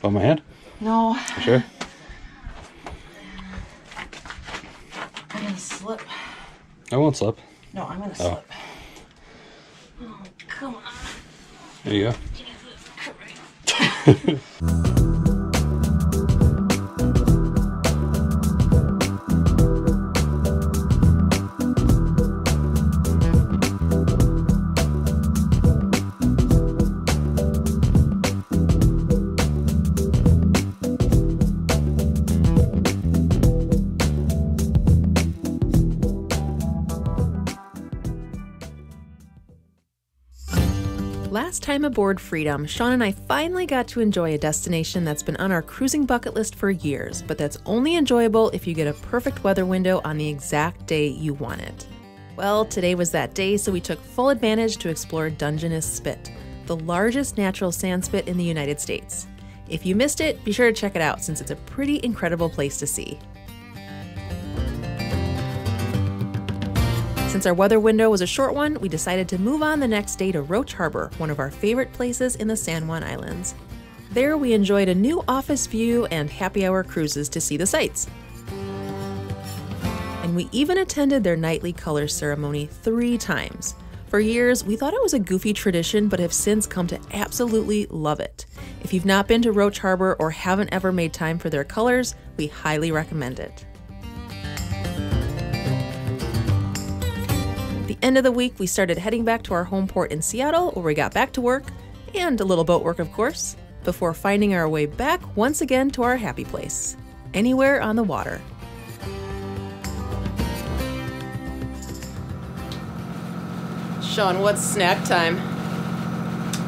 On my hand? No. Sure. I'm gonna slip. I won't slip. No, I'm gonna slip. Oh, come on. There you go. Last time aboard Freedom, Sean and I finally got to enjoy a destination that's been on our cruising bucket list for years, but that's only enjoyable if you get a perfect weather window on the exact day you want it. Well, today was that day, so we took full advantage to explore Dungeness Spit, the largest natural sand spit in the United States. If you missed it, be sure to check it out since it's a pretty incredible place to see. Since our weather window was a short one, we decided to move on the next day to Roach Harbor, one of our favorite places in the San Juan Islands. There we enjoyed a new office view and happy hour cruises to see the sights. And we even attended their nightly colors ceremony 3 times. For years, we thought it was a goofy tradition, but have since come to absolutely love it. If you've not been to Roach Harbor or haven't ever made time for their colors, we highly recommend it. End of the week, we started heading back to our home port in Seattle, where we got back to work, and a little boat work, of course, before finding our way back once again to our happy place, anywhere on the water. Sean, what's snack time?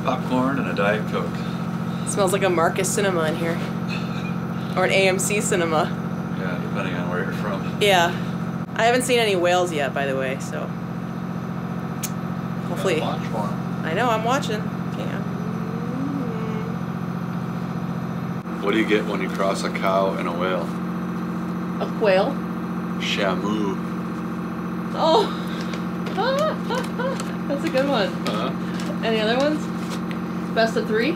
Popcorn and a Diet Coke. Smells like a Marcus Cinema in here. Or an AMC Cinema. Yeah, depending on where you're from. Yeah. I haven't seen any whales yet, by the way, so... Hopefully. Watch for 'em. I know, I'm watching. Yeah. What do you get when you cross a cow and a whale? A whale? Shamu. Oh! That's a good one. Any other ones? Best of 3?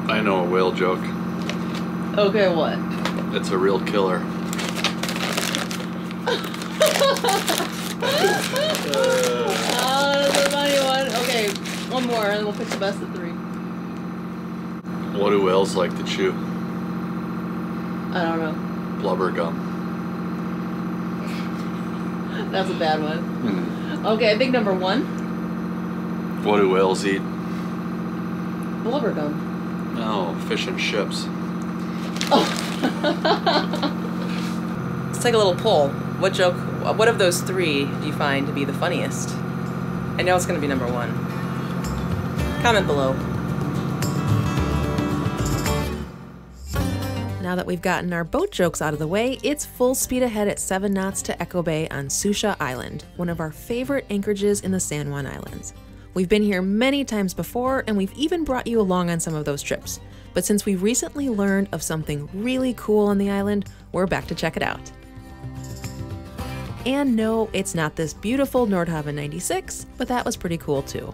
I know a whale joke. Okay, what? It's a real killer. That's a funny one. Okay, one more and we'll pick the best of 3. What do whales like to chew? I don't know. Blubber gum. That's a bad one. Okay, I think number 1. What do whales eat? Blubber gum. No, fish and chips. Oh. Let's take a little poll. What joke, what of those 3 do you find to be the funniest? I know it's going to be number 1. Comment below. Now that we've gotten our boat jokes out of the way, it's full speed ahead at 7 knots to Echo Bay on Sucia Island, one of our favorite anchorages in the San Juan Islands. We've been here many times before, and we've even brought you along on some of those trips. But since we've recently learned of something really cool on the island, we're back to check it out. And no, it's not this beautiful Nordhaven 96, but that was pretty cool too.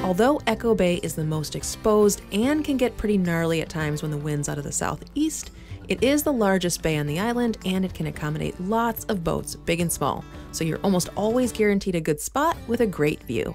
Although Echo Bay is the most exposed and can get pretty gnarly at times when the wind's out of the southeast, it is the largest bay on the island and it can accommodate lots of boats, big and small, so you're almost always guaranteed a good spot with a great view.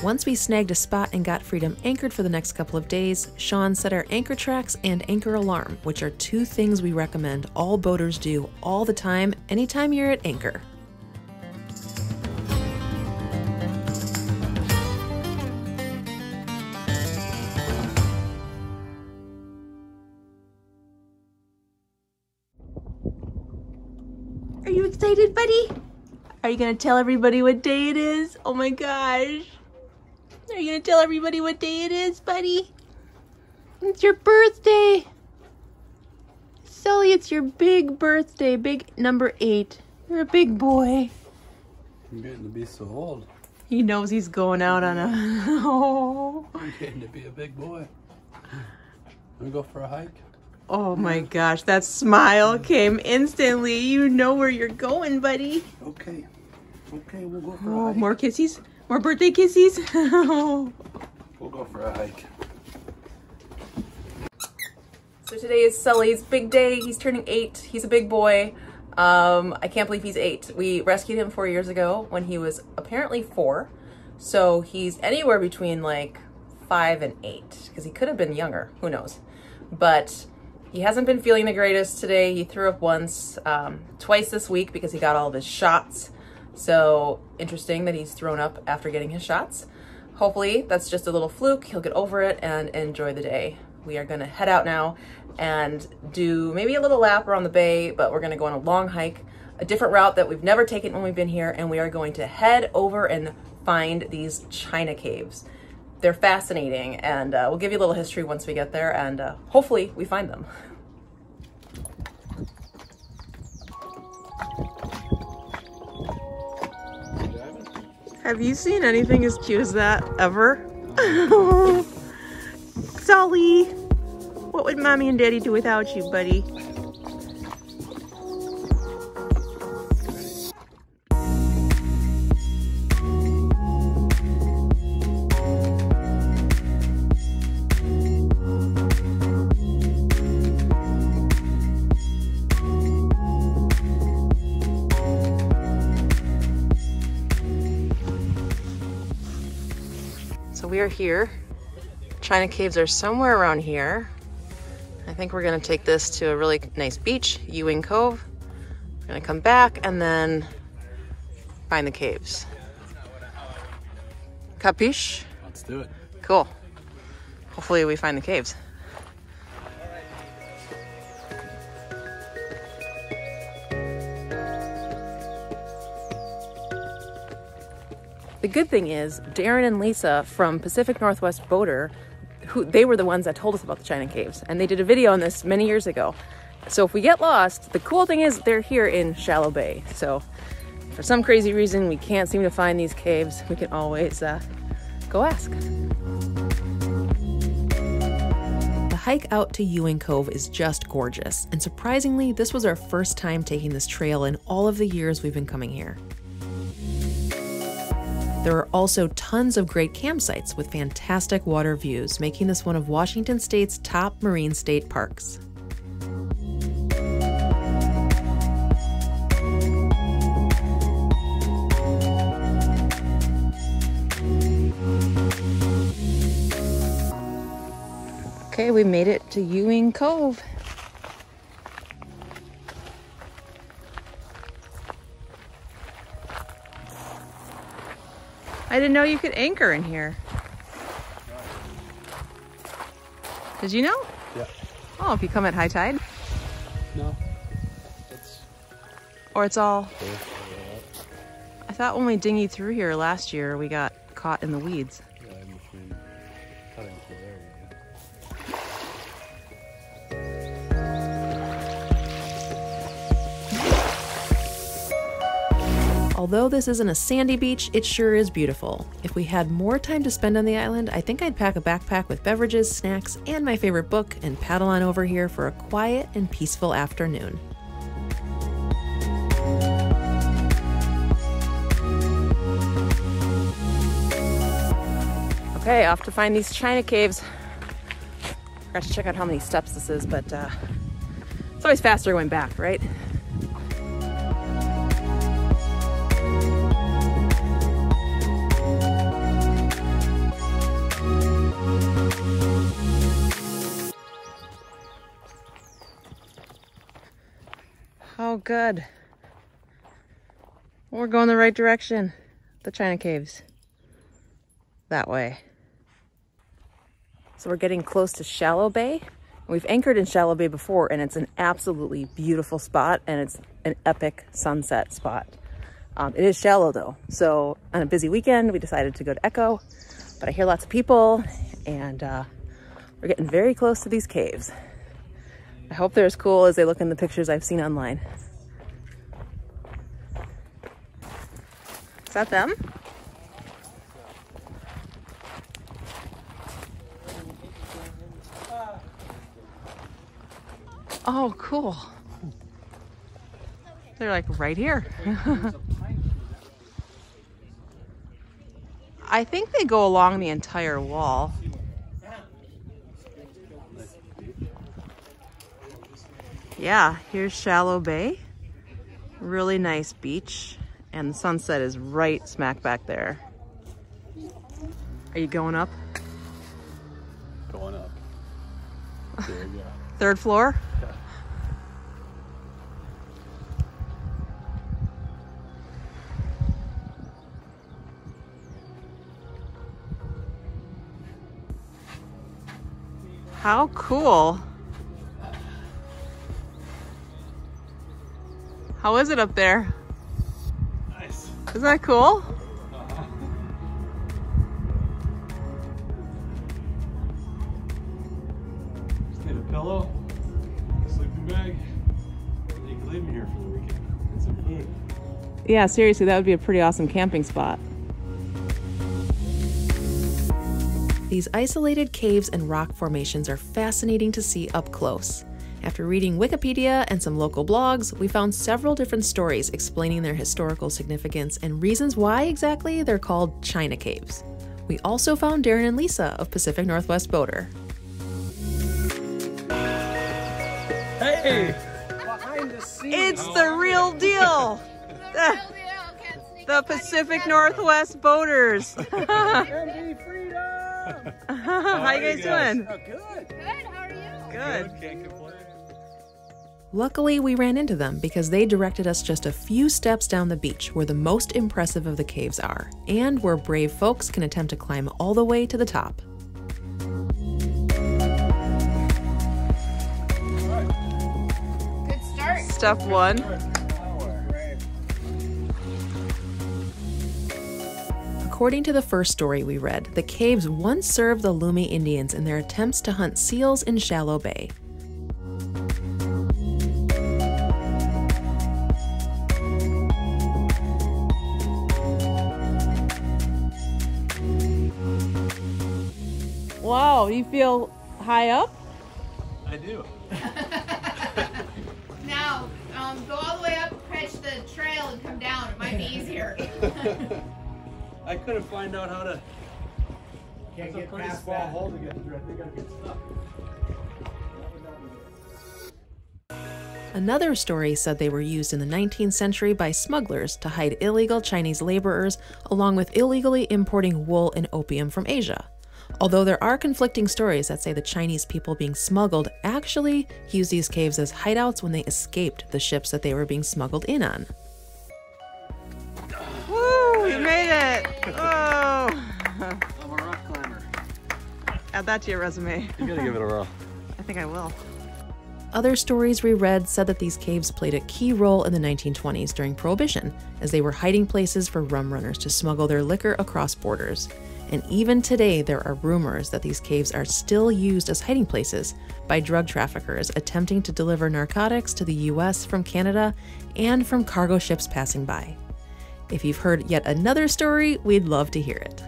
Once we snagged a spot and got Freedom anchored for the next couple of days, Sean set our anchor tracks and anchor alarm, which are 2 things we recommend all boaters do all the time, anytime you're at anchor. Are you excited, buddy? Are you gonna tell everybody what day it is? Oh my gosh. Are you gonna tell everybody what day it is, buddy? It's your birthday. Sully, it's your big birthday, big number 8. You're a big boy. I'm getting to be so old. He knows he's going out on a... Oh. I'm getting to be a big boy. Wanna go for a hike? Oh my gosh, that smile came instantly. You know where you're going, buddy. Okay. Okay, we'll go for a Oh, hike. more kissies? More birthday kissies? We'll go for a hike. So today is Sully's big day. He's turning 8. He's a big boy. I can't believe he's 8. We rescued him 4 years ago when he was apparently 4. So he's anywhere between like 5 and 8 because he could have been younger. Who knows? But he hasn't been feeling the greatest today. He threw up once, twice this week because he got all of his shots. So interesting that he's thrown up after getting his shots. Hopefully that's just a little fluke. He'll get over it and enjoy the day. We are gonna head out now and do maybe a little lap around the bay, but we're gonna go on a long hike, a different route that we've never taken when we've been here, and we are going to head over and find these China caves. They're fascinating, and we'll give you a little history once we get there, and hopefully we find them. Have you seen anything as cute as that ever? Sully, what would mommy and daddy do without you, buddy? So we are here. China caves are somewhere around here. I think we're gonna take this to a really nice beach, Ewing Cove. We're gonna come back and then find the caves. Capiche? Let's do it. Cool. Hopefully we find the caves. The good thing is Darren and Lisa from Pacific Northwest Boater, they were the ones that told us about the China caves, and they did a video on this many years ago. So if we get lost, the cool thing is they're here in Shallow Bay. So for some crazy reason we can't seem to find these caves, we can always go ask. The hike out to Ewing Cove is just gorgeous, and surprisingly, this was our first time taking this trail in all of the years we've been coming here. There are also tons of great campsites with fantastic water views, making this one of Washington State's top marine state parks. Okay, we made it to Ewing Cove. I didn't know you could anchor in here. Did you know? Yeah. Oh, if you come at high tide? No. It's Or it's all... cool. I thought when we dinghied through here last year, we got caught in the weeds. Yeah, in between cutting through there. Although this isn't a sandy beach, it sure is beautiful. If we had more time to spend on the island, I think I'd pack a backpack with beverages, snacks, and my favorite book and paddle on over here for a quiet and peaceful afternoon. Okay, off to find these China caves. Forgot to check out how many steps this is, but it's always faster going back, right? Oh, good. We're going the right direction. The China caves. That way. So we're getting close to Shallow Bay. We've anchored in Shallow Bay before, and it's an absolutely beautiful spot, and it's an epic sunset spot. It is shallow though. So on a busy weekend, we decided to go to Echo, but I hear lots of people, and we're getting very close to these caves. I hope they're as cool as they look in the pictures I've seen online. Is that them? Oh, cool. They're like right here. I think they go along the entire wall. Yeah, here's Shallow Bay. Really nice beach. And the sunset is right smack back there. Are you going up? Going up. There you go. Third floor? Yeah. How cool. How is it up there? Nice. Isn't that cool? Just need a pillow, a sleeping bag, and you can leave me here for the weekend. And some food. Yeah, seriously, that would be a pretty awesome camping spot. These isolated caves and rock formations are fascinating to see up close. After reading Wikipedia and some local blogs, we found several different stories explaining their historical significance and reasons why exactly they're called China Caves. We also found Darren and Lisa of Pacific Northwest Boater. Hey! Behind the scenes. It's the real deal! The Pacific Northwest Boaters! MB freedom! How you guys doing? Oh, good. Good, how are you? Good. Can't complain. Luckily, we ran into them because they directed us just a few steps down the beach where the most impressive of the caves are, and where brave folks can attempt to climb all the way to the top. Good start. Step one. According to the first story we read, the caves once served the Lumi Indians in their attempts to hunt seals in Shallow Bay. Wow, you feel high up? I do. Now, go all the way up, catch the trail, and come down. It might be easier. I couldn't find out how to. Can't get pretty past small that. hole to get through. I think I'd get stuck. Another story said they were used in the 19th century by smugglers to hide illegal Chinese laborers, along with illegally importing wool and opium from Asia. Although there are conflicting stories that say the Chinese people being smuggled actually used these caves as hideouts when they escaped the ships that they were being smuggled in on. Woo! We made it! Oh! I'm a rock climber. Add that to your resume. You gotta give it a whirl. I think I will. Other stories we read said that these caves played a key role in the 1920s during Prohibition, as they were hiding places for rum runners to smuggle their liquor across borders. And even today, there are rumors that these caves are still used as hiding places by drug traffickers attempting to deliver narcotics to the US from Canada and from cargo ships passing by. If you've heard yet another story, we'd love to hear it.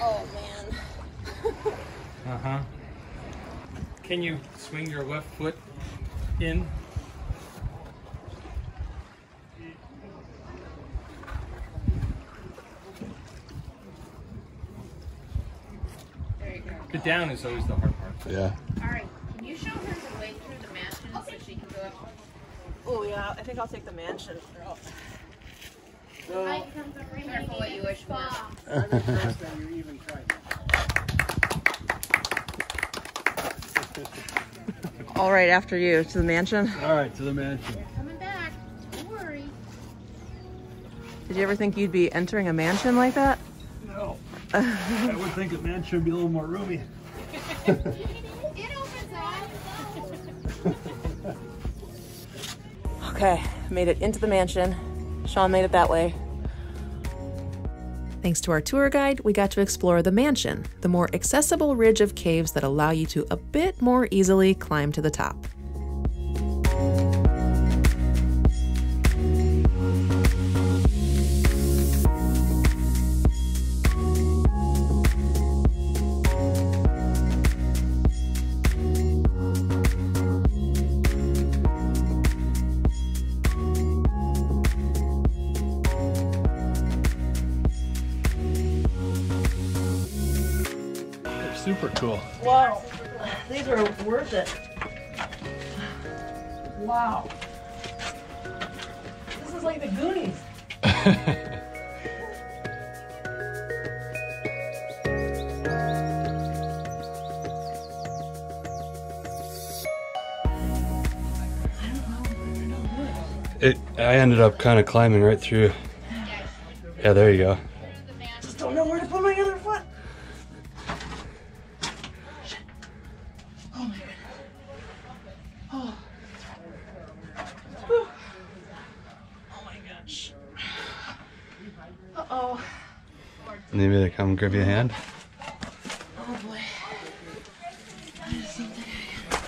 Oh, man. Uh-huh. Can you swing your left foot in? There you go. Get down is always the hard part. Yeah. All right, can you show her the way through the mansion so she can go up? Oh yeah, I think I'll take the mansion. Careful what you wish for. I'm impressed that you even tried. All right, after you, to the mansion. All right, to the mansion. Coming back. Don't worry. Did you ever think you'd be entering a mansion like that? No. I would think a mansion would be a little more roomy. It opens up. Okay, made it into the mansion. Sean made it that way. Thanks to our tour guide, we got to explore the mansion, the more accessible ridge of caves that allow you to a bit more easily climb to the top. super cool. Wow, these are worth it. Wow. This is like the Goonies. I ended up kind of climbing right through. Yeah, there you go. Just don't know where to put my other foot. Shit. Oh my goodness. Oh. Whew. Oh my gosh. Uh-oh. Maybe they come grab you a hand. Oh boy. I just don't think I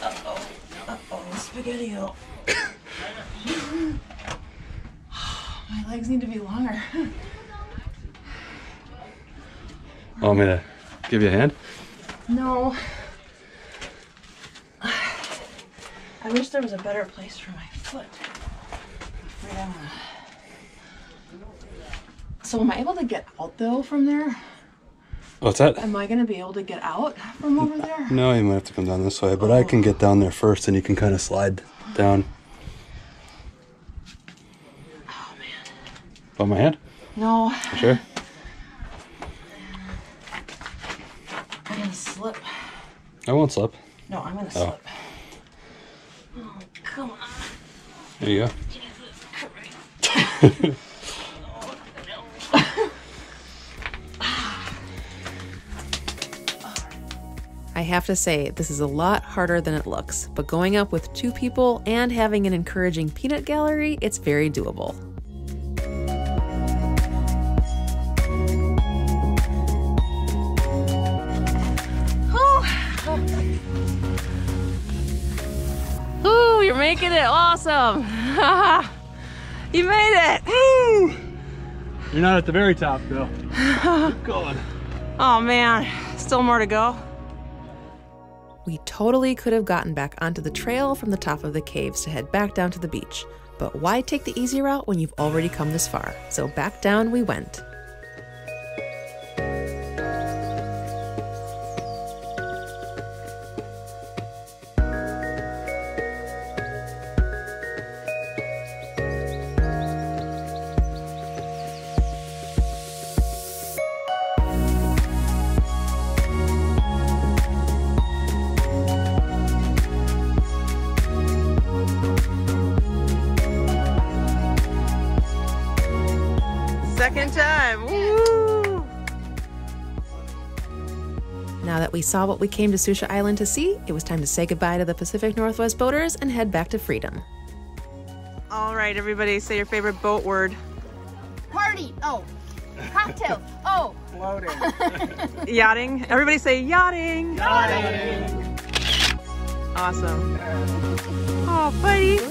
can. Uh-oh. Uh-oh. Spaghetti-o. My legs need to be longer. Want me to give you a hand? No. I wish there was a better place for my foot. So am I able to get out though from there? What's that? Am I gonna be able to get out from over there? No, you might have to come down this way, but I can get down there first and you can kind of slide down. Oh man. Want my hand? No. Sure. I'm gonna slip. I won't slip. No, I'm gonna Oh. slip. Oh, come on. There you go. Jesus Christ. I have to say, this is a lot harder than it looks, but going up with 2 people and having an encouraging peanut gallery, it's very doable. Ooh, you're making it awesome. You made it. Ooh. You're not at the very top, though. Keep going. Oh man, still more to go. We totally could have gotten back onto the trail from the top of the caves to head back down to the beach. But why take the easy route when you've already come this far? So back down we went. Second time. Woo! Now that we saw what we came to Sucia Island to see, it was time to say goodbye to the Pacific Northwest boaters and head back to freedom. All right, everybody, say your favorite boat word. Party. Oh. Cocktail. Oh. Floating. Yachting. Everybody say yachting. Yachting. Awesome. Oh, buddy.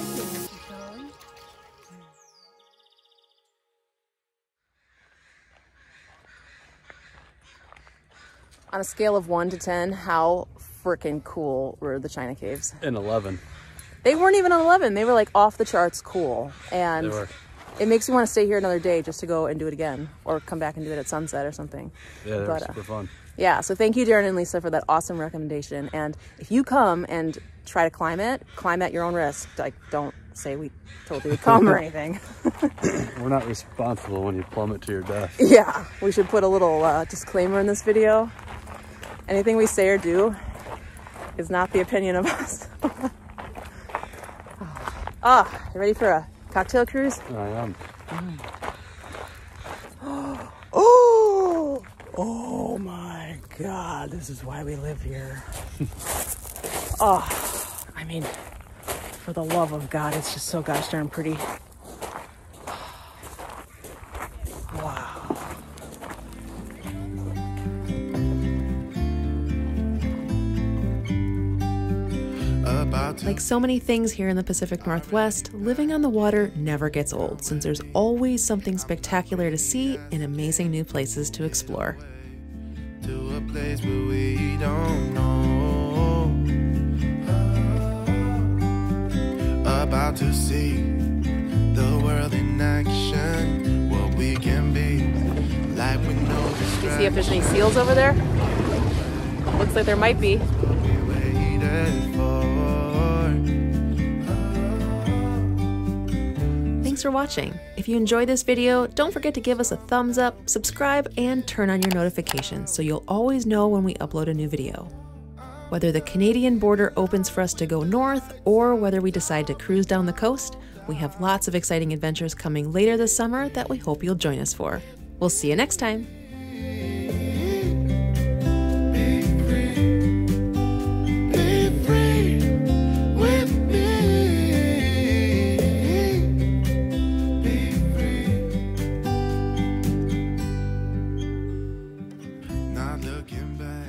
On a scale of 1 to 10, how freaking cool were the China Caves? An 11. They weren't even an 11. They were like off the charts cool. And They were. it makes you want to stay here another day just to go and do it again or come back and do it at sunset or something. Yeah, they were But, super fun. Yeah, so thank you, Darren and Lisa, for that awesome recommendation. And if you come and try to climb at your own risk. Like, don't say we told you to come or anything. We're not responsible when you plummet to your death. Yeah, we should put a little disclaimer in this video. Anything we say or do is not the opinion of us. You ready for a cocktail cruise? I am. Oh my God, this is why we live here. I mean, for the love of God, it's just so gosh darn pretty. Wow. Like so many things here in the Pacific Northwest, living on the water never gets old, since there's always something spectacular to see and amazing new places to explore. To a place where we don't know. About to see the world in action, what we can be, like with no distraction. see if there's any seals over there? Looks like there might be. Thanks for watching. If you enjoyed this video, don't forget to give us a thumbs up, subscribe, and turn on your notifications so you'll always know when we upload a new video. Whether the Canadian border opens for us to go north or whether we decide to cruise down the coast, we have lots of exciting adventures coming later this summer that we hope you'll join us for. We'll see you next time. Not looking back.